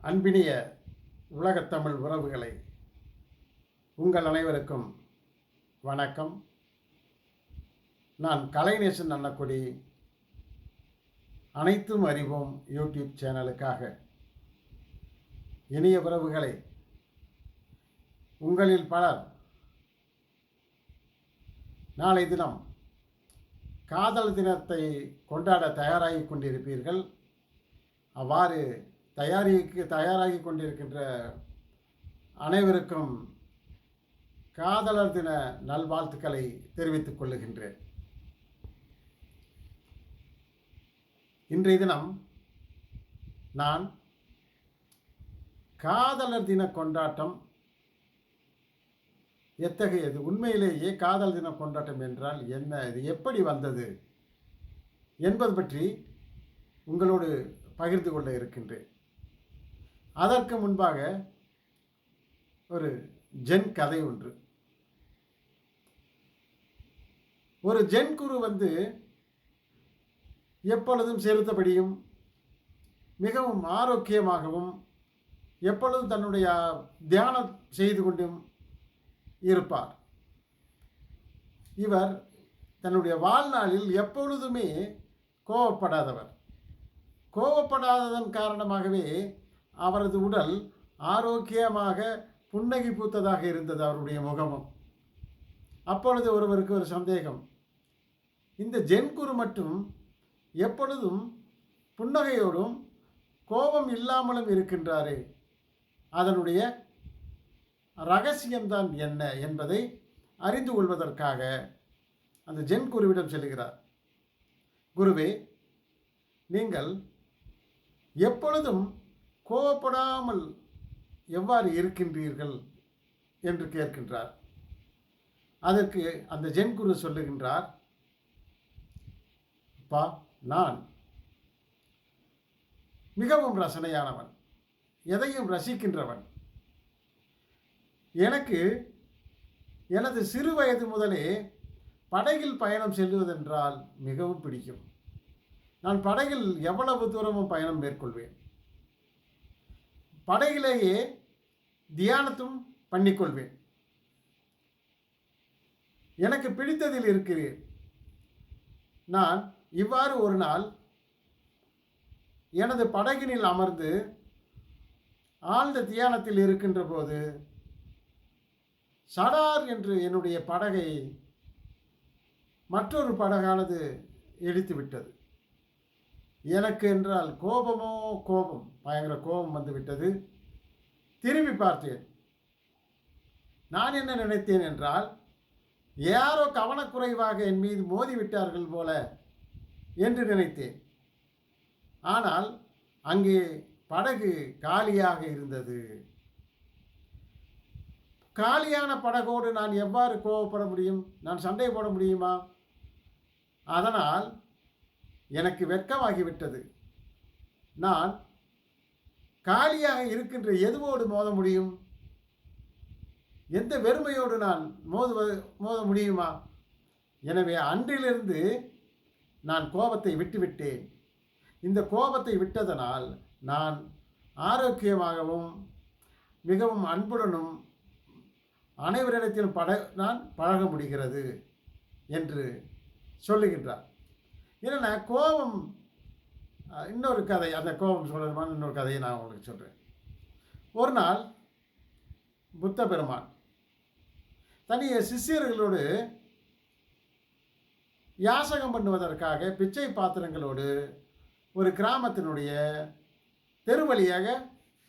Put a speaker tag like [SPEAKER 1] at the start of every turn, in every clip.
[SPEAKER 1] அன்பினிய உலகத்தமிழ் உறவுகளை உங்கள் அனைவருக்கும் வணக்கம். நான் கலைநேசன் அன்னக்குடி, அனைத்தும் அறிவோம் யூடியூப் சேனலுக்காக. இனிய உறவுகளை, உங்களில் பலர் நாளை தினம் காதல் தினத்தை கொண்டாட தயாராகி கொண்டிருப்பீர்கள். அவ்வாறு தயாராகி கொண்டிருக்கின்ற அனைவருக்கும் காதலர் தின நல்வாழ்த்துக்களை தெரிவித்துக் கொள்ளுகின்றேன். இன்றைய தினம் நான் காதலர் தின கொண்டாட்டம் எத்தகையது, உண்மையிலேயே காதல் தின கொண்டாட்டம் என்றால் என்ன, இது எப்படி வந்தது என்பது பற்றி உங்களோடு பகிர்ந்து கொள்ள இருக்கின்றேன். அதற்கு முன்பாக ஒரு ஜென் கதை ஒன்று. ஒரு ஜென் குரு எப்பொழுதும் செலுத்தபடியும் மிகவும் ஆரோக்கியமாகவும் எப்பொழுதும் தன்னுடைய தியானம் செய்து கொண்டும் இருப்பார். இவர் தன்னுடைய வாழ்நாளில் எப்பொழுதுமே கோபப்படாததன் காரணமாகவே அவரது உடல் ஆரோக்கியமாக புன்னகை பூத்ததாக இருந்தது, அவருடைய முகமும். அப்பொழுது ஒருவருக்கு ஒரு சந்தேகம், இந்த ஜென் குரு மட்டும் எப்பொழுதும் புன்னகையோடும் கோபம் இல்லாமலும் இருக்கின்றாரே, அதனுடைய ரகசியம்தான் என்ன என்பதை அறிந்து கொள்வதற்காக அந்த ஜென் குருவிடம் செல்கிறார். குருவே, நீங்கள் எப்பொழுதும் கோபப்படாமல் எவ்வாறு இருக்கின்றீர்கள் என்று கேட்கின்றார். அதற்கு அந்த ஜென் குரு சொல்லுகின்றார், அப்பா, நான் மிகவும் ரசனையானவன், எதையும் ரசிக்கின்றவன். எனக்கு எனது சிறு வயது முதலே படகில் பயணம் செல்வதென்றால் மிகவும் பிடிக்கும். நான் படகில் எவ்வளவு தூரமும் பயணம் மேற்கொள்வேன். படகிலேயே தியானத்தும் பண்ணிக்கொள்வேன். எனக்கு பிடித்ததில் இருக்கிறேன். நான் இவ்வாறு ஒரு நாள் எனது படகினில் அமர்ந்து ஆழ்ந்த தியானத்தில் இருக்கின்ற போது சடார் என்று என்னுடைய படகை மற்றொரு படகானது இடித்து விட்டது. எனக்கு என்றால் கோபம், பயங்கர கோபம் வந்துவிட்டது. திரும்பி பார்த்தேன். நான் என்ன நினைத்தேன் என்றால், யாரோ கவனக்குறைவாக என் மீது மோதிவிட்டார்கள் போல என்று நினைத்தேன். ஆனால் அங்கே படகு காலியாக இருந்தது. காலியான படகோடு நான் எவ்வாறு கோபப்பட முடியும்? நான் சண்டை போட முடியுமா? அதனால் எனக்கு வெட்கமாகிவிட்டது. நான் காலியாக இருக்கின்ற எதுவோடு மோத முடியும்? எந்த வெறுமையோடு நான் மோத முடியுமா? எனவே அன்றிலிருந்து நான் கோபத்தை விட்டுவிட்டேன். இந்த கோபத்தை விட்டதனால் நான் ஆரோக்கியமாகவும் மிகவும் அன்புடனும் அனைவரிடத்திலும் நான் பழக முடிகிறது என்று சொல்லுகின்றார். ஏன்னா கோபம், இன்னொரு கதை, அந்த கோபம் சொல்கிறமான இன்னொரு கதையை நான் உங்களுக்கு சொல்கிறேன். ஒரு நாள் புத்த பெருமான் தனிய சிஷ்யர்களோடு யாசகம் பண்ணுவதற்காக பிச்சை பாத்திரங்களோடு ஒரு கிராமத்தினுடைய தெருவழியாக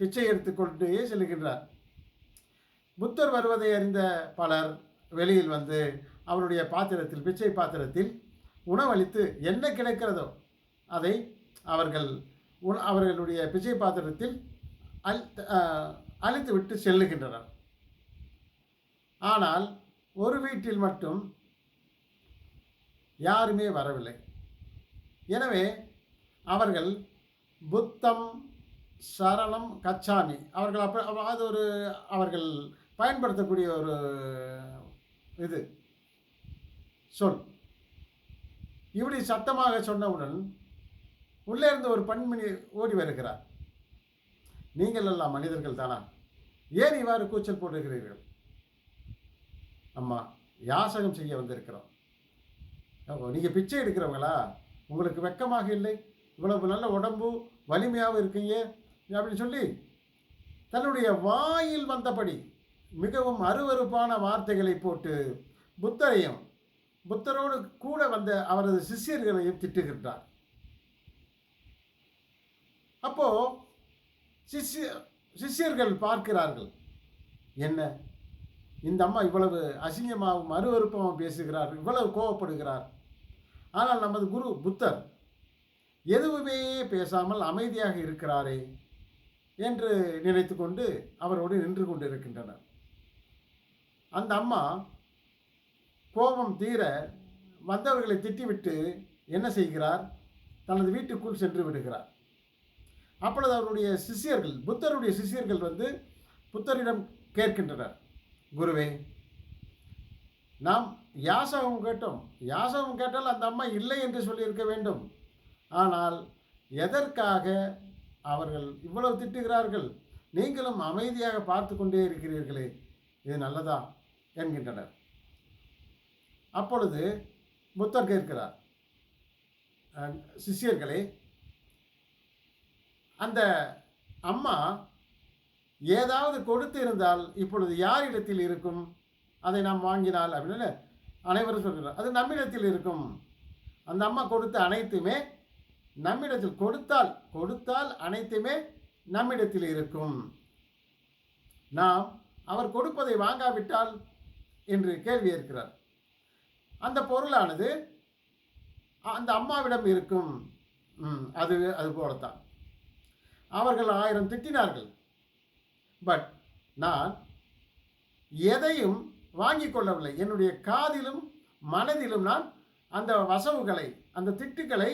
[SPEAKER 1] பிச்சை எடுத்துக்கொண்டு செல்கின்றார். புத்தர் வருவதை அறிந்த பலர் வெளியில் அவருடைய பாத்திரத்தில், பிச்சை பாத்திரத்தில் உணவளித்து என்ன கிடைக்கிறதோ அதை அவர்களுடைய பிச்சை பாத்திரத்தில் அழித்து விட்டு செல்லுகின்றனர். ஆனால் ஒரு வீட்டில் மட்டும் யாருமே வரவில்லை. எனவே அவர்கள் புத்தம் சரணம் கச்சாமி, அவர்கள் பயன்படுத்தக்கூடிய ஒரு சொல். இப்படி சத்தமாக சொன்னவுடன் உள்ளே இருந்து ஒரு பெண்மணி ஓடி வருகிறார். நீங்கள் எல்லாம் மனிதர்கள் தானா? ஏன் இவ்வாறு கூச்சல் போடுகிறீர்கள்? அம்மா, யாசகம் செய்ய வந்திருக்கிறோம். நீங்கள் பிச்சை எடுக்கிறவங்களா? உங்களுக்கு வெட்கமாக இல்லை? இவ்வளவு நல்ல உடம்பு வலிமையாகவும் இருக்கீங்க அப்படின்னு சொல்லி தன்னுடைய வாயில் வந்தபடி மிகவும் அருவருப்பான வார்த்தைகளை போட்டு புத்தரையும் புத்தரோடு கூட வந்த அவரது சிஷ்யர்களையும் திட்டுகின்றார். அப்போ சிஷ்யர்கள் பார்க்கிறார்கள், என்ன இந்த அம்மா இவ்வளவு அசிங்கமாகவும் அருவருப்பாகவும் பேசுகிறார், இவ்வளவு கோபப்படுகிறார். ஆனால் நமது குரு புத்தர் எதுவுமே பேசாமல் அமைதியாக இருக்கிறாரே என்று நினைத்து கொண்டு அவரோடு நின்று கொண்டிருக்கின்றனர். அந்த அம்மா கோபம் தீர வந்தவர்களை திட்டிவிட்டு என்ன செய்கிறார்? தனது வீட்டுக்குள் சென்று விடுகிறார். அப்பொழுது அவருடைய சிஷ்யர்கள், புத்தருடைய சிஷ்யர்கள் வந்து புத்தரிடம் கேட்கின்றனர், குருவே, நாம் யாசகம் கேட்டோம். யாசகம் கேட்டால் அந்த அம்மா இல்லை என்று சொல்லியிருக்க வேண்டும். ஆனால் எதற்காக அவர்கள் இவ்வளவு திட்டுகிறார்கள்? நீங்களும் அமைதியாக பார்த்து கொண்டே இருக்கிறீர்களே, இது நல்லதா என்கின்றனர். அப்பொழுது புத்தர் கேட்கிறார், சிஷ்யர்களே, அந்த அம்மா ஏதாவது கொடுத்து இருந்தால் இப்பொழுது யாரிடத்தில் இருக்கும்? அதை நாம் வாங்கினால் அப்படின்னு அனைவரும் சொல்கிறார். அது நம்மிடத்தில் இருக்கும். அந்த அம்மா கொடுத்த அனைத்துமே நம்மிடத்தில், கொடுத்தால் அனைத்துமே நம்மிடத்தில் இருக்கும். நாம் அவர் கொடுப்பதை வாங்காவிட்டால் என்று கேள்வி இருக்கிறார். அந்த பொருளானது அந்த அம்மாவிடம் இருக்கும். அது போலத்தான் அவர்கள் 1000 திட்டினார்கள். பட் நான் எதையும் வாங்கி கொள்ளவில்லை. என்னுடைய காதிலும் மனதிலும் நான் அந்த வசவுகளை, அந்த திட்டுக்களை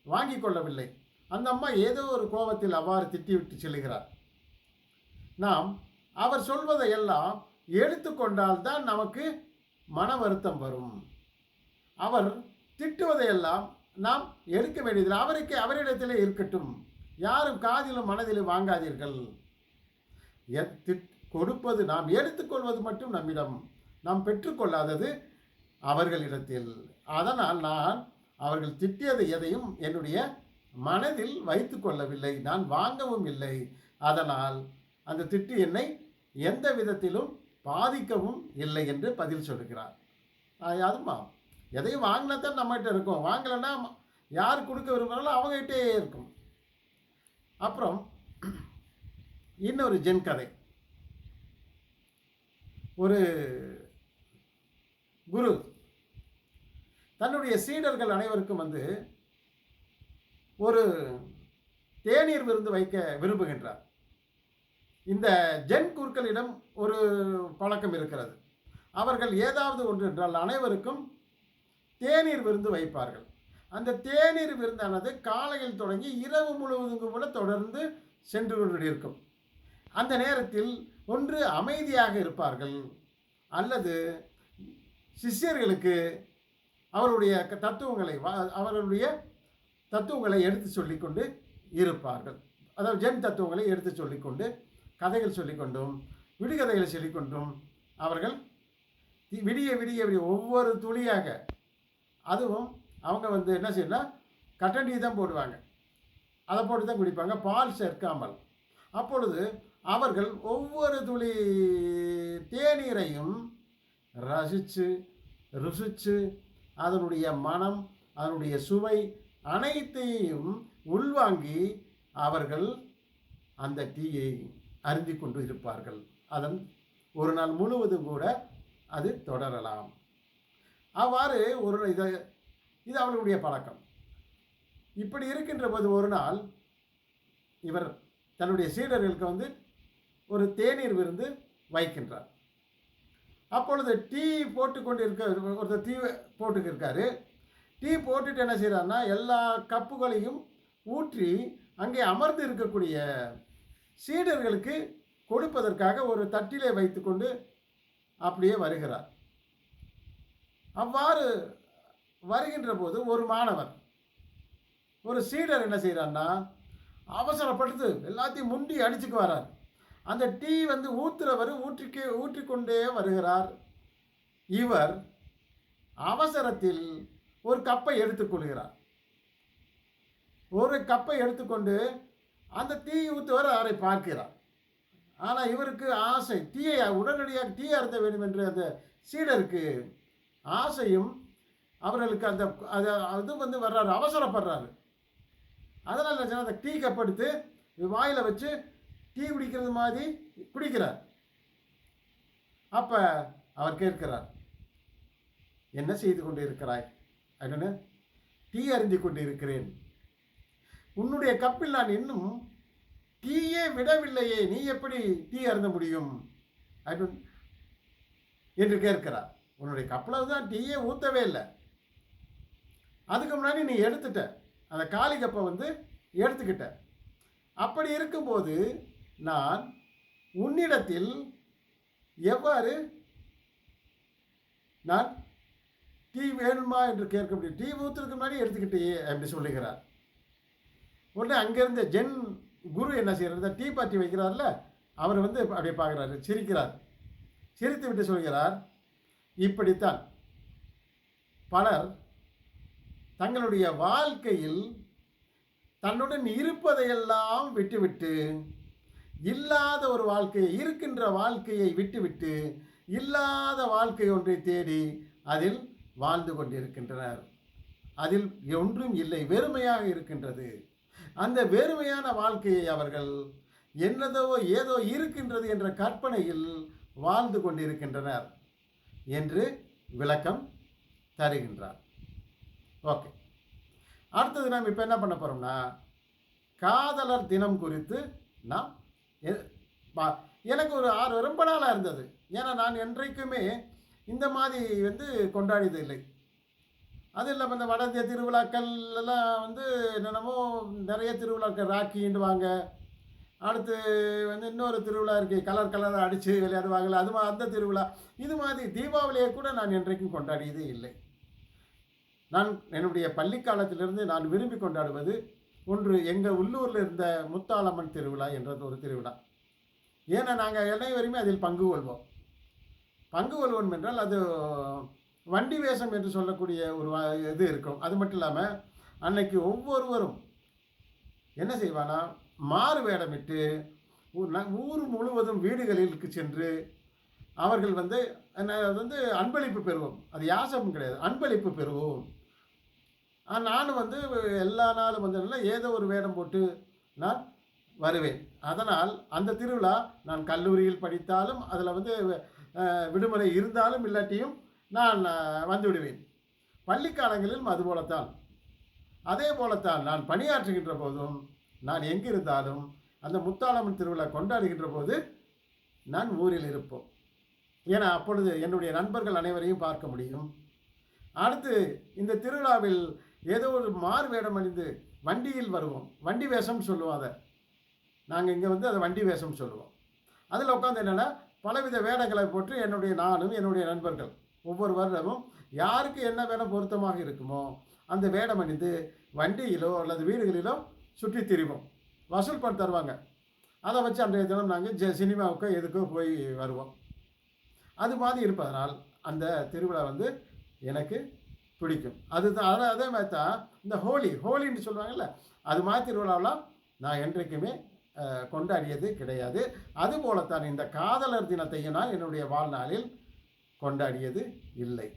[SPEAKER 1] வாங்கி கொள்ளவில்லை. அந்த அம்மா ஏதோ ஒரு கோபத்தில் அவ்வாறு திட்டிவிட்டு செல்கிறார். நாம் அவர் சொல்வதையெல்லாம் எடுத்துக்கொண்டால்தான் நமக்கு மன வருத்தம் வரும். அவர் திட்டுவதையெல்லாம் நாம் எடுக்க வேண்டியதில்லை. அவரிடத்திலே இருக்கட்டும். யாரும் காதிலும் மனதிலும் வாங்காதீர்கள். கொடுப்பது, நாம் எடுத்துக்கொள்வது மட்டும் நம்மிடம், நாம் பெற்றுக்கொள்ளாதது அவர்களிடத்தில். அதனால் நான் அவர்கள் திட்டியது எதையும் என்னுடைய மனதில் வைத்து கொள்ளவில்லை, நான் வாங்கவும் இல்லை. அதனால் அந்த திட்டு என்னை எந்த விதத்திலும் பாதிக்கவும் இல்லை என்று பதில் சொல்கிறார். அதுமா எதையும் வாங்கினா தான் நம்மகிட்ட இருக்கும், வாங்கலைன்னா யார் கொடுக்க விரும்புகிறாலும் அவங்ககிட்டே இருக்கும். அப்புறம் இன்னொரு ஜென் கதை. ஒரு குரு தன்னுடைய சீடர்கள் அனைவருக்கும் வந்து ஒரு தேநீர் விருந்து வைக்க விரும்புகின்றார். இந்த ஜென் குருக்களிடம் ஒரு பழக்கம் இருக்கிறது. அவர்கள் ஏதாவது ஒன்று என்றால் அனைவருக்கும் தேநீர் விருந்து வைப்பார்கள். அந்த தேநீர் விருந்தானது காலையில் தொடங்கி இரவு முழுவதும் கூட தொடர்ந்து சென்று கொண்டிருக்கும். அந்த நேரத்தில் ஒன்று அமைதியாக இருப்பார்கள், அல்லது சிஷ்யர்களுக்கு அவருடைய தத்துவங்களை எடுத்து சொல்லிக்கொண்டு இருப்பார்கள். அதாவது ஜென் தத்துவங்களை எடுத்து சொல்லிக்கொண்டு, கதைகள் சொல்லிக்கொண்டும், விடுகதைகளை சொல்லிக்கொண்டும் அவர்கள் விடிய விடிய விடிய ஒவ்வொரு துளியாக, அதுவும் அவங்க வந்து என்ன செய்யலாம், கட்டணி தான் போடுவாங்க, அதை போட்டு தான் குடிப்பாங்க, பால் சேர்க்காமல். அப்பொழுது அவர்கள் ஒவ்வொரு துளி தேநீரையும் ருசித்து அதனுடைய மனம், அதனுடைய சுவை அனைத்தையும் உள்வாங்கி அவர்கள் அந்த டீயை அருந்தி கொண்டு இருப்பார்கள். அதன் ஒரு நாள் முழுவதும் கூட அது தொடரலாம். அவ்வாறு இது அவர்களுடைய பழக்கம். இப்படி இருக்கின்ற போது ஒரு நாள் இவர் தன்னுடைய சீடர்களுக்கு வந்து ஒரு தேநீர் விருந்து வைக்கின்றார். அப்பொழுது டீ போட்டுக்கொண்டு ஒருத்தர் டீ போட்டுக்கு இருக்காரு. டீ போட்டுட்டு என்ன செய்கிறாருன்னா, எல்லா கப்புகளையும் ஊற்றி அங்கே அமர்ந்து இருக்கக்கூடிய சீடர்களுக்கு கொடுப்பதற்காக ஒரு தட்டிலே வைத்து கொண்டு அப்படியே வருகிறார். அவ்வாறு வருகின்ற போது ஒரு மாணவர், ஒரு சீடர் என்ன செய்கிறான்னா, அவசரப்படுத்து எல்லாத்தையும் முண்டி அடிச்சுக்கு வரார். அந்த டீ வந்து ஊற்றுறவர் ஊற்றிக்கொண்டே வருகிறார். இவர் அவசரத்தில் ஒரு கப்பை எடுத்துக்கொள்கிறார். ஒரு கப்பை எடுத்துக்கொண்டு அந்த டீ ஊற்றுவர் அவரை பார்க்கிறார். ஆனால் இவருக்கு ஆசை, டீயை உடனடியாக டீ அருந்த வேண்டும் என்று அந்த சீடருக்கு ஆசையும் அவர்களுக்கு அந்த அது வந்து வர்றாரு, அவசரப்படுறாரு. அதனால் அந்த டீ கப் எடுத்து வாயில் வச்சு டீ குடிக்கிறது மாதிரி குடிக்கிறார். அப்போ அவர் கேட்கிறார், என்ன செய்து கொண்டு இருக்கிறாய் அப்படின்னு. டீ அருந்தி கொண்டு இருக்கிறேன். உன்னுடைய கப்பில் நான் இன்னும் டீயே விடவில்லையே, நீ எப்படி டீ அருந்த முடியும் அப்படின்னு என்று கேட்கிறார். உன்னுடைய கப்பில் தான் டீயே ஊற்றவே இல்லை, அதுக்கு முன்னாடி நீ எடுத்துட்ட, அந்த காலி கப்பை வந்து எடுத்துக்கிட்ட. அப்படி இருக்கும்போது நான் உன்னிடத்தில் எவ்வாறு நான் டீ வேணுமா என்று கேட்க முடியும்? டீ ஊற்றுறதுக்கு முன்னாடி எடுத்துக்கிட்டே அப்படி சொல்லுகிறார். உடனே அங்கேருந்து ஜென் குரு என்ன செய்கிறார், டீ பார்ட்டி வைக்கிறார்ல, அவர் வந்து அப்படியே பார்க்குறாரு, சிரிக்கிறார். சிரித்து விட்டு சொல்கிறார், இப்படித்தான் பலர் தங்களுடைய வாழ்க்கையில் தன்னுடன் இருப்பதையெல்லாம் விட்டுவிட்டு இல்லாத ஒரு வாழ்க்கையை, இருக்கின்ற வாழ்க்கையை விட்டுவிட்டு இல்லாத வாழ்க்கை ஒன்றை தேடி அதில் வாழ்ந்து கொண்டிருக்கின்றனர். அதில் ஒன்றும் இல்லை, வெறுமையாக இருக்கின்றது. அந்த வெறுமையான வாழ்க்கையை அவர்கள் என்னதோ ஏதோ இருக்கின்றது என்ற கற்பனையில் வாழ்ந்து கொண்டிருக்கின்றனர் என்று விளக்கம் தருகின்றார். ஓகே, அடுத்தது நாம் இப்போ என்ன பண்ண போகிறோம்னா, காதலர் தினம் குறித்து நாம் எனக்கு ஒரு ரொம்ப நாளாக இருந்தது. ஏன்னா நான் என்றைக்குமே இந்த மாதிரி வந்து கொண்டாடியது இல்லை. அது இல்லாமல் இந்த வட இந்திய திருவிழாக்கள் எல்லாம் வந்து என்னென்னமோ நிறைய திருவிழாக்கள், ராக்கின்னுவாங்க. அடுத்து வந்து இன்னொரு திருவிழா இருக்குது, கலர் கலராக அடித்து விளையாடுவாங்கள்ல, அந்த திருவிழா. இது மாதிரி தீபாவளியை கூட நான் என்றைக்கும் கொண்டாடியதே இல்லை. நான் என்னுடைய பள்ளி காலத்திலிருந்து நான் விரும்பி கொண்டாடுவது ஒன்று, எங்கள் உள்ளூரில் இருந்த முத்தாலம்மன் திருவிழா என்றது ஒரு திருவிழா. ஏன்னா நாங்கள் அனைவருமே அதில் பங்கு கொள்வோம். பங்கு கொள்வோம் என்றால் அது வண்டி வேஷம் என்று சொல்லக்கூடிய ஒரு இது இருக்கும். அது மட்டும் இல்லாமல் அன்னைக்கு ஒவ்வொருவரும் என்ன செய்வானா, மாறு வேடமிட்டு ஊர் முழுவதும் வீடுகளிற்கு சென்று அவர்கள் வந்து அன்பளிப்பு பெறுவோம். அது யாசமும் கிடையாது, அன்பளிப்பு பெறுவோம். நானும் வந்து எல்லா நாளும் வந்து ஏதோ ஒரு வேடம் போட்டு நான் வருவேன். அதனால் அந்த திருவிழா நான் கல்லூரியில் படித்தாலும் அதில் வந்து விடுமுறை இருந்தாலும் இல்லாட்டியும் நான் வந்து விடுவேன். பள்ளிக்காலங்களிலும் அதுபோலத்தான். அதே போலத்தான் நான் பணியாற்றுகின்ற போதும் நான் எங்கிருந்தாலும் அந்த முத்தாலம்மன் திருவிழா கொண்டாடுகின்ற போது நான் ஊரில் இருப்போம். ஏன்னா அப்பொழுது என்னுடைய நண்பர்கள் அனைவரையும் பார்க்க முடியும். அடுத்து இந்த திருவிழாவில் ஏதோ ஒரு மாறு வேடம் அணிந்து வண்டியில் வருவோம். வண்டி வேஷம் சொல்லுவோம். அதை நாங்கள் இங்கே வந்து அதை வண்டி வேஷம் சொல்லுவோம். அதில் உட்காந்து என்னென்னா பலவித வேடங்களை போட்டு நானும் என்னுடைய நண்பர்கள் ஒவ்வொரு வருடமும் யாருக்கு என்ன வேடம் பொருத்தமாக இருக்குமோ அந்த வேடம் அணிந்து வண்டியிலோ அல்லது வீடுகளிலோ சுற்றி திரிவோம். வசூல் பண்ணி தருவாங்க. அதை வச்சு அன்றைய தினம் நாங்கள் சினிமாவுக்கோ எதுக்கோ போய் வருவோம். அது மாதிரி இருப்பதனால் அந்த திருவிழா வந்து எனக்கு பிடிக்கும். அதுதான் அதே மாதிரி தான் இந்த ஹோலின்னு சொல்லுவாங்கள்ல, அது மாதிரி திருவிழாவெலாம் நான் என்றைக்குமே கொண்டாடியது கிடையாது. அதுபோலத்தான் இந்த காதலர் தினத்தையும் நான் என்னுடைய வாழ்நாளில் கொண்டாடியது இல்லை.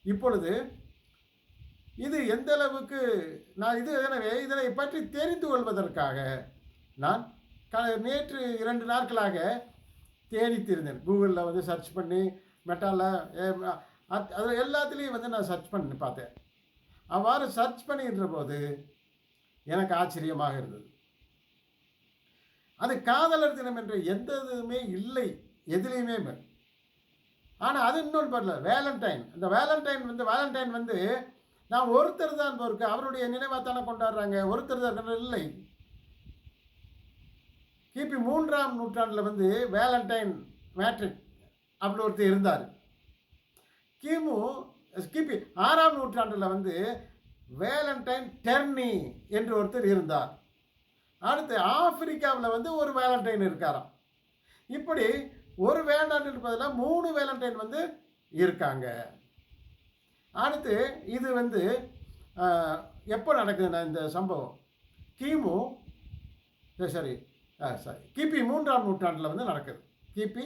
[SPEAKER 1] இப்பொழுது இது எந்த அளவுக்கு நான் எனவே இதனை பற்றி தெரிந்து கொள்வதற்காக நான் நேற்று 2 நாட்களாக தேடித்திருந்தேன். கூகுளில் வந்து சர்ச் பண்ணி மெட்டாவில் அதில் எல்லாத்துலேயும் வந்து நான் சர்ச் பண்ணி பார்த்தேன். அவ்வாறு சர்ச் பண்ணின்ற போது எனக்கு ஆச்சரியமாக இருந்தது. அது காதலர் தினம் என்ற எந்த இதுவுமே இல்லை எதுலேயுமே. ஆனால் அது இன்னொன்று பண்ணல, வேலண்டைன். இந்த வேலண்டைன் வந்து நான் ஒருத்தர் தான் இருக்கு, அவருடைய நினைவாத்தானே கொண்டாடுறாங்க, ஒருத்தர் தான் இல்லை. கிபி 3ஆம் நூற்றாண்டில் வந்து வேலண்டைன் மேட்ரிக் அப்படி ஒருத்தர் இருந்தார். கிபி 6ஆம் நூற்றாண்டில் வந்து வேலண்டைன் டெர்னி என்று ஒருத்தர் இருந்தார். அடுத்து ஆப்பிரிக்காவில் வந்து ஒரு வேலண்டைன் இருக்காராம். இப்படி ஒரு வேலண்டைன் இருப்பதில் 3 வேலண்டைன் வந்து இருக்காங்க. அடுத்து இது வந்து எப்போ நடக்குதுன்னா இந்த சம்பவம் கிமு சரி கிபி 3ஆம் நூற்றாண்டில் வந்து நடக்குது. கிபி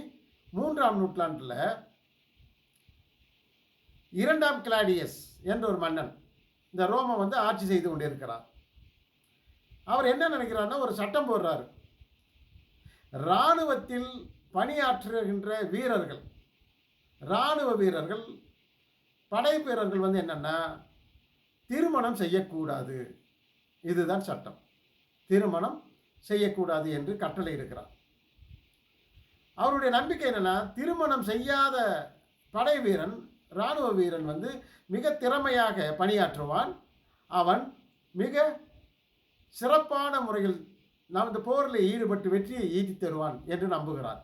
[SPEAKER 1] 3ஆம் நூற்றாண்டில் 2ஆம் கிளாடியஸ் என்ற ஒரு மன்னன் இந்த ரோமை வந்து ஆட்சி செய்து கொண்டிருக்கிறார். அவர் என்ன நினைக்கிறார்னா ஒரு சட்டம் போடுறாரு. இராணுவத்தில் பணியாற்றுகின்ற வீரர்கள், இராணுவ வீரர்கள், படை வீரர்கள் வந்து என்னன்னா திருமணம் செய்யக்கூடாது. இதுதான் சட்டம். திருமணம் செய்யக்கூடாது என்று கட்டளை இருக்கிறார். அவருடைய நம்பிக்கை என்னன்னா திருமணம் செய்யாத படை வீரன், இராணுவ வீரன் வந்து மிக திறமையாக பணியாற்றுவான். அவன் மிக சிறப்பான முறையில் நாம் இந்த போரில் ஈடுபட்டு வெற்றியை ஈட்டி தருவான் என்று நம்புகிறார்.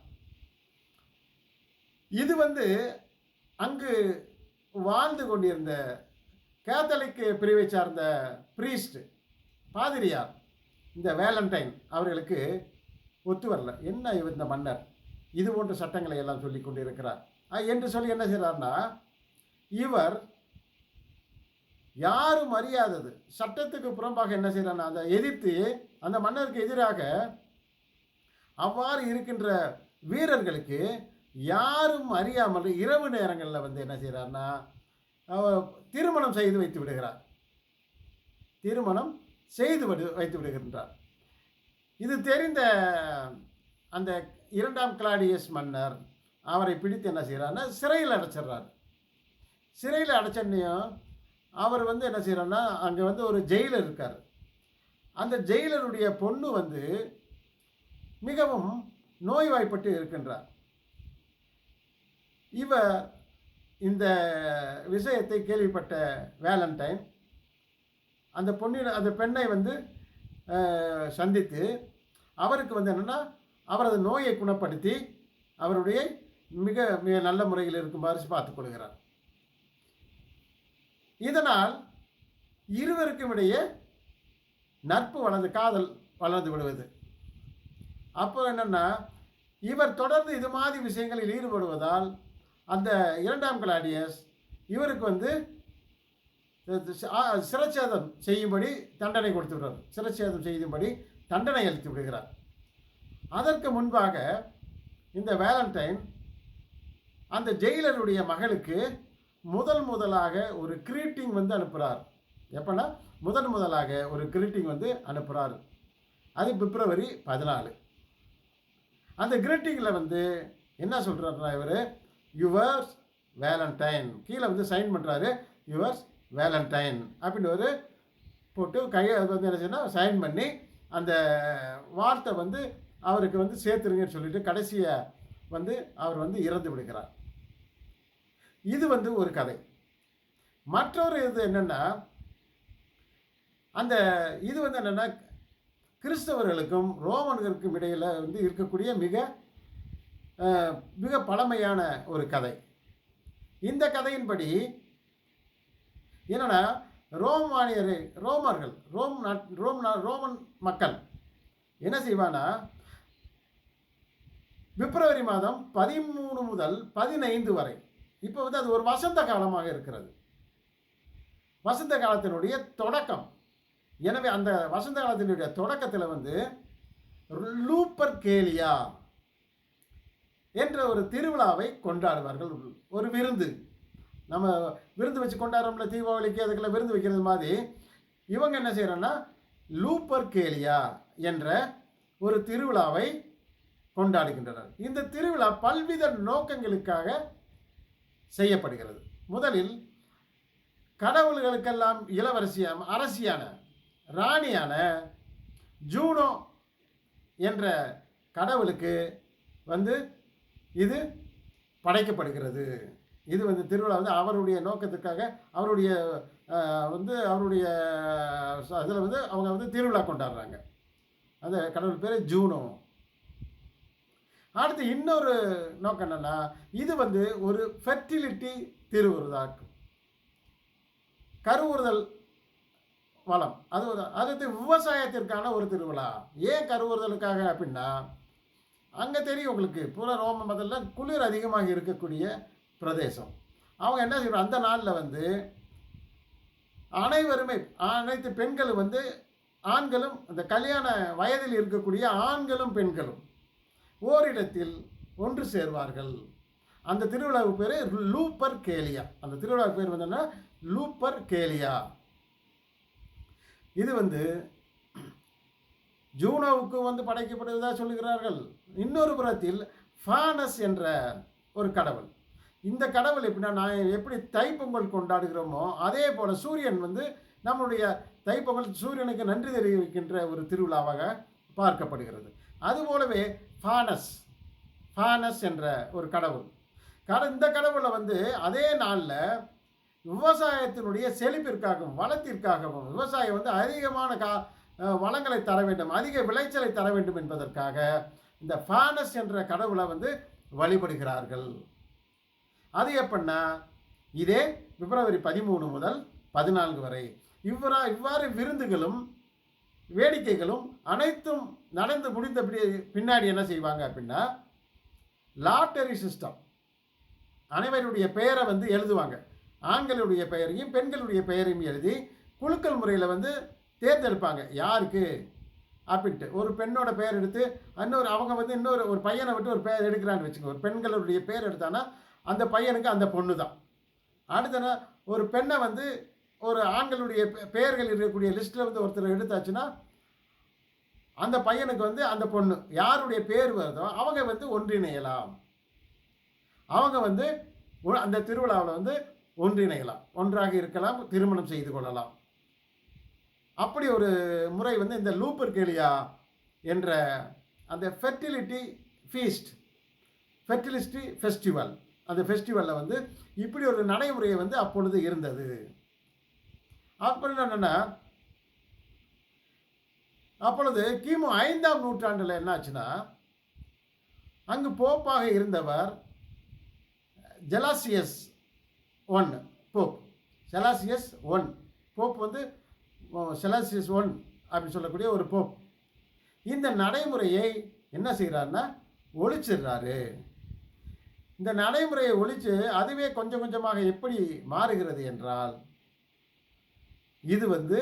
[SPEAKER 1] இது வந்து அங்கு வாழ்ந்து கொண்டிருந்த கேத்தலிக் பிரிவை சார்ந்த பிரீஸ்ட், பாதிரியார், இந்த வேலண்டைன் அவர்களுக்கு ஒத்து வரல. என்ன இந்த மன்னர் இது போன்ற சட்டங்களை எல்லாம் சொல்லி கொண்டிருக்கிறார் என்று சொல்லி என்ன செய்கிறார்னா, இவர் யாரும் அறியாதது சட்டத்துக்கு புறம்பாக என்ன செய்கிறார்னா அதை எதிர்த்து அந்த மன்னருக்கு எதிராக அவ்வாறு இருக்கின்ற வீரர்களுக்கு யாரும் அறியாமல் இரவு நேரங்களில் வந்து என்ன செய்கிறார்னா திருமணம் செய்து வைத்து விடுகிறார். திருமணம் செய்து வைத்து விடுகின்றார். இது தெரிந்த அந்த 2ஆம் கிளாடியஸ் மன்னர் அவரை பிடித்து என்ன செய்கிறார்னா சிறையில் அடைச்சிடுறார். சிறையில் அடைச்சனையும் அவர் வந்து என்ன செய்கிறார்னா அங்கே வந்து ஒரு ஜெயிலர் இருக்கார். அந்த ஜெயிலருடைய பொண்ணு வந்து மிகவும் நோய்வாய்ப்பட்டு இருக்கின்றார். இவர் இந்த விஷயத்தை கேள்விப்பட்ட வேலண்டைன் அந்த பெண்ணை வந்து சந்தித்து அவருக்கு வந்து என்னென்னா அவரது நோயை குணப்படுத்தி அவருடைய மிக மிக நல்ல முறையில் இருக்குமாறு பார்த்துக் கொள்கிறார். இதனால் இருவருக்கும் இடையே நட்பு வளர்ந்து காதல் வளர்ந்து விடுவது. அப்போ என்னென்னா இவர் தொடர்ந்து இது மாதிரி விஷயங்களில் ஈடுபடுவதால் அந்த 2ஆம் கிளாடியஸ் இவருக்கு வந்து சிரச்சேதம் செய்யும்படி தண்டனை கொடுத்து விடுறார். சிரச்சேதம் செய்யும்படி தண்டனை அளித்து விடுகிறார். அதற்கு முன்பாக இந்த வேலண்டைன் அந்த ஜெயிலருடைய மகளுக்கு முதலாக ஒரு கிரீட்டிங் வந்து அனுப்புகிறார். எப்போனா முதலாக ஒரு கிரீட்டிங் வந்து அனுப்புகிறார். அது பிப்ரவரி 14. அந்த கிரீட்டிங்கில் வந்து என்ன சொல்கிறாருன்னா இவர் யுவர்ஸ் வேலண்டைன் கீழே வந்து சைன் பண்ணுறாரு. யுவர்ஸ் வேலண்டைன் அப்படின்னு ஒரு போட்டு கையை வந்து என்ன செய்யணும் சைன் பண்ணி அந்த வார்த்தை வந்து அவருக்கு வந்து சேர்த்துருங்கன்னு சொல்லிட்டு கடைசியை வந்து அவர் வந்து இறந்து விடுகிறார். இது வந்து ஒரு கதை. மற்றொரு இது என்னென்னா அந்த இது வந்து என்னென்னா கிறிஸ்தவர்களுக்கும் ரோமன்களுக்கும் இடையில் வந்து இருக்கக்கூடிய மிக பழமையான ஒரு கதை. இந்த கதையின்படி என்னென்னா ரோமன் மக்கள் என்ன செய்வானா பிப்ரவரி மாதம் 13 முதல் 15 வரை இப்போ வந்து அது ஒரு வசந்த காலமாக இருக்கிறது. வசந்த காலத்தினுடைய தொடக்கம். எனவே அந்த வசந்த காலத்தினுடைய தொடக்கத்தில் வந்து லூப்பர்கேலியா என்ற ஒரு திருவிழாவை கொண்டாடுவார்கள். ஒரு விருந்து, நம்ம விருந்து வச்சு கொண்டாடுறோம்ல தீபாவளிக்கு, அதுக்கெல்லாம் விருந்து வைக்கிறது மாதிரி இவங்க என்ன செய்கிறாங்கன்னா லூப்பர்கேலியா என்ற ஒரு திருவிழாவை கொண்டாடுகின்றனர். இந்த திருவிழா பல்வித நோக்கங்களுக்காக செய்யப்படுகிறது. முதலில் கடவுள்களுக்கெல்லாம் அரசியான ராணியான ஜூனோ என்ற கடவுளுக்கு வந்து இது படைக்கப்படுகிறது. இது வந்து திருவிழா வந்து அவருடைய நோக்கத்துக்காக அவருடைய இதில் வந்து அவங்க வந்து திருவிழா கொண்டாடுறாங்க. அந்த கடவுள் பேர் ஜூனோ. அடுத்து இன்னொரு நோக்கம் என்னன்னா இது வந்து ஒரு ஃபெர்டிலிட்டி திருவிழாக்கும் கருவுறுதல் வளம். அடுத்து விவசாயத்திற்கான ஒரு திருவிழா. ஏன் கருவுறுதலுக்காக அப்படின்னா, அங்கே தெரியும் உங்களுக்கு பூரா ரோம மதல்ல குளிர் அதிகமாக இருக்கக்கூடிய பிரதேசம். அவங்க என்ன செய்வாங்க, அந்த நாளில் வந்து அனைவருமே அனைத்து பெண்களும் வந்து ஆண்களும் அந்த கல்யாண வயதில் இருக்கக்கூடிய ஆண்களும் பெண்களும் ஓரிடத்தில் ஒன்று சேர்வார்கள். அந்த திருவிழாவுக்கு பேர் லூப்பர் கேலியா. அந்த திருவிழாவுக்கு பேர் வந்து லூப்பர் கேலியா. இது வந்து ஜூனோவுக்கு வந்து படைக்கப்படுவதாக சொல்லுகிறார்கள். இன்னொரு புறத்தில் ஃபானஸ் என்ற ஒரு கடவுள். இந்த கடவுள் எப்படின்னா, நான் எப்படி தைப்பொங்கல் கொண்டாடுகிறோமோ அதே போல் சூரியன் வந்து நம்முடைய தைப்பொங்கல் சூரியனுக்கு நன்றி தெரிவிக்கின்ற ஒரு திருவிழாவாக பார்க்கப்படுகிறது. அதுபோலவே ஃபானஸ் என்ற ஒரு கடவுள். இந்த கடவுளை வந்து அதே நாளில் விவசாயத்தினுடைய செழிப்பிற்காகவும் வளத்திற்காகவும் விவசாயம் வந்து அதிகமான வளங்களை தர வேண்டும், அதிக விளைச்சலை தர வேண்டும் என்பதற்காக இந்த ஃபானஸ் என்ற கடவுளை வந்து வழிபடுகிறார்கள். அது எப்படின்னா, இதே பிப்ரவரி 13 முதல் 14 வரை இவ்வாறு விருந்துகளும் வேடிக்கைகளும் அனைத்தும் நடந்து முடிந்த பின்னாடி என்ன செய்வாங்க அப்படின்னா, லாட்டரி சிஸ்டம். அனைவருடைய பெயரை வந்து எழுதுவாங்க. ஆண்களுடைய பெயரையும் பெண்களுடைய பெயரையும் எழுதி குலுக்கல் முறையில் வந்து தேர்ந்தெடுப்பாங்க யாருக்கு அப்படின்ட்டு. ஒரு பெண்ணோட பெயர் எடுத்து அவங்க வந்து ஒரு பையனை விட்டு ஒரு பெயர் எடுக்கிறான்னு வச்சுக்கோங்க. ஒரு பெண்களுடைய பெயர் எடுத்தானா அந்த பையனுக்கு அந்த பொண்ணு தான். அடுத்த ஒரு பெண்ணை வந்து ஒரு ஆண்களுடைய பெயர்கள் இருக்கக்கூடிய லிஸ்ட்டில் வந்து ஒருத்தர் எடுத்தாச்சுன்னா அந்த பையனுக்கு வந்து அந்த பொண்ணு யாருடைய பேர் வருதோ அவங்க வந்து ஒன்றிணையலாம். அவங்க வந்து அந்த திருவிழாவில் வந்து ஒன்றிணையலாம், ஒன்றாக இருக்கலாம், திருமணம் செய்து கொள்ளலாம். அப்படி ஒரு முறை வந்து இந்த லூப்பர் கேலியா என்ற அந்த ஃபெர்டிலிட்டி ஃபெஸ்டிவல், அந்த ஃபெஸ்டிவலில் வந்து இப்படி ஒரு நடைமுறையை வந்து அப்பொழுது இருந்தது. அப்புறம் என்னென்னா, அப்பொழுது கிமு 5ஆம் நூற்றாண்டில் என்னாச்சுன்னா, அங்கு போப்பாக இருந்தவர் ஜெலாசியஸ் I போப். செலாசியஸ் I போப் வந்து செலாசியஸ் I அப்படின்னு சொல்லக்கூடிய ஒரு போப். இந்த நடைமுறையை என்ன செய்கிறாருன்னா ஒழிச்சிடுறாரு. இந்த நடைமுறையை ஒழித்து அதுவே கொஞ்சம் கொஞ்சமாக எப்படி மாறுகிறது என்றால், இது வந்து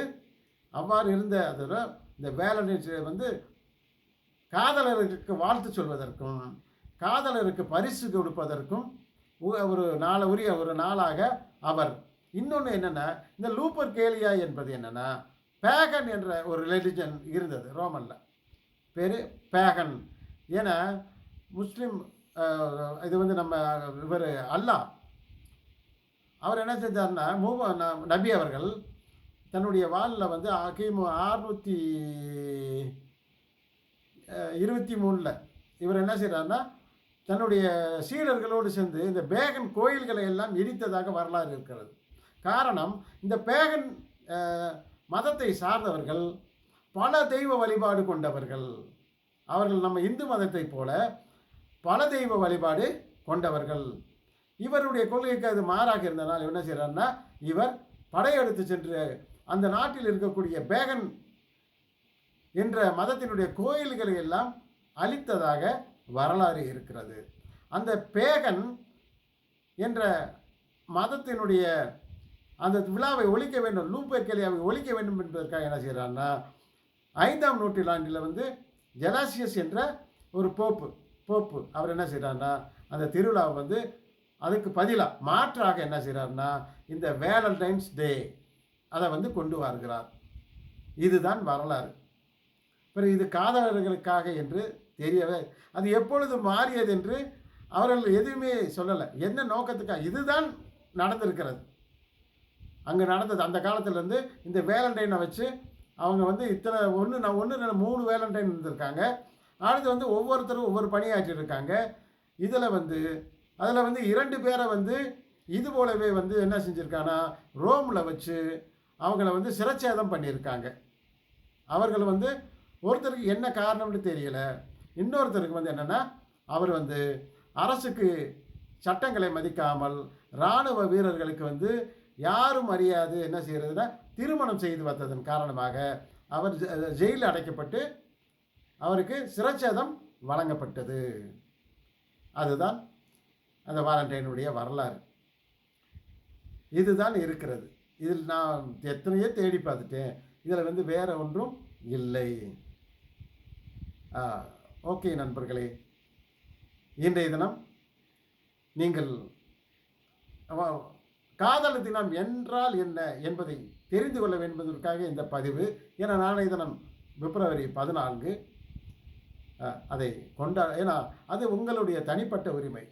[SPEAKER 1] அவ்வாறு இருந்த அதில் இந்த வேலண்டைன்ஸ் வந்து காதலருக்கு வாழ்த்து சொல்வதற்கும் காதலருக்கு பரிசு கொடுப்பதற்கும் உரிய ஒரு நாளாக அவர். இன்னொன்று என்னென்னா, இந்த லூப்பர் கேலியா என்பது என்னென்னா, பேகன் என்ற ஒரு ரிலிஜன் இருந்தது ரோமனில், பேர் பேகன். ஏன்னா முஸ்லீம் இது வந்து நம்ம இவர் அல்லாஹ் அவர் என்ன செஞ்சார்னா, நபி அவர்கள் தன்னுடைய வாலில் வந்து கிமு 623 இவர் என்ன செய்கிறாருன்னா, தன்னுடைய சீடர்களோடு சேர்ந்து இந்த பேகன் கோயில்களை எல்லாம் இடித்ததாக வரலாறு இருக்கிறது. காரணம், இந்த பேகன் மதத்தை சார்ந்தவர்கள் பல தெய்வ வழிபாடு கொண்டவர்கள். அவர்கள் நம்ம இந்து மதத்தை போல பல தெய்வ வழிபாடு கொண்டவர்கள். இவருடைய கொள்கைக்கு அது மாறாக இருந்தனால் என்ன செய்கிறார்னா, இவர் படையெடுத்து சென்று அந்த நாட்டில் இருக்கக்கூடிய பேகன் என்ற மதத்தினுடைய கோயில்களை எல்லாம் அழித்ததாக வரலாறு இருக்கிறது. அந்த பேகன் என்ற மதத்தினுடைய அந்த விழாவை ஒழிக்க வேண்டும், லூப்பர் கேலியாவை ஒழிக்க வேண்டும் என்பதற்காக என்ன செய்கிறான்னா, 5ஆம் நூற்றாண்டில் வந்து ஜெலாசியஸ் என்ற ஒரு போப்பு அவர் என்ன செய்கிறார்னா, அந்த திருவிழாவை வந்து அதுக்கு பதிலாக மாற்றாக என்ன செய்கிறார்னா, இந்த வேலண்டைன்ஸ் டே அதை வந்து கொண்டு வருகிறார். இதுதான் வரலாறு. பிறகு இது காதலர்களுக்காக என்று தெரியவே, அது எப்பொழுது மாறியது என்று அவர்கள் எதுவுமே சொல்லலை. என்ன நோக்கத்துக்காக இதுதான் நடந்திருக்கிறது. அங்கே நடந்தது அந்த காலத்திலேருந்து இந்த வேலண்டைனை வச்சு அவங்க வந்து இத்தனை 3 வேலண்டைன் இருந்திருக்காங்க. அடுத்து வந்து ஒவ்வொருத்தரும் ஒவ்வொரு பணியாற்றிருக்காங்க. அதில் வந்து 2 பேரை வந்து இது போலவே வந்து என்ன செஞ்சுருக்காங்கன்னா, ரோமில் வச்சு அவங்கள வந்து சிரச்சேதம் பண்ணியிருக்காங்க. அவர்கள் வந்து ஒருத்தருக்கு என்ன காரணம்னு தெரியல, இன்னொருத்தருக்கு வந்து என்னென்னா, அவர் வந்து அரசுக்கு சட்டங்களை மதிக்காமல் இராணுவ வீரர்களுக்கு வந்து யாரும் அறியாது என்ன செய்கிறதுனா திருமணம் செய்து வந்ததன் காரணமாக அவர் ஜெயிலில் அடைக்கப்பட்டு அவருக்கு சிறைச்சேதம் வழங்கப்பட்டது. அதுதான் அந்த வாலண்டைனுடைய வரலாறு. இதுதான் இருக்கிறது. இதில் நான் எத்தனையோ தேடி பார்த்துட்டேன். இதில் வேற ஒன்றும் இல்லை. ஓகே நண்பர்களே, இன்றைய தினம் நீங்கள் காதல் தினம் என்றால் என்ன என்பதை தெரிந்து கொள்ள வேண்டும் என்பதற்காக இந்த பதிவு. ஏன்னா நாளைய தினம் பிப்ரவரி 14 அதை ஏன்னா அது உங்களுடைய தனிப்பட்ட உரிமை.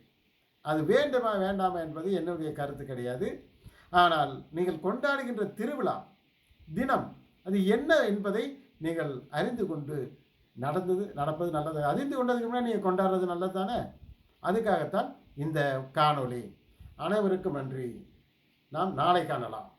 [SPEAKER 1] அது வேண்டுமா வேண்டாமா என்பது என்னுடைய கருத்து கிடையாது. ஆனால் நீங்கள் கொண்டாடுகின்ற திருவிழா தினம் அது என்ன என்பதை நீங்கள் அறிந்து கொண்டு நடப்பது நல்லது. அறிந்து கொண்டதுக்கு முன்னாடி நீங்கள் கொண்டாடுறது நல்லது தானே. அதுக்காகத்தான் இந்த காணொளி. அனைவருக்கும் நன்றி. நாம் நாளை காணலாம்.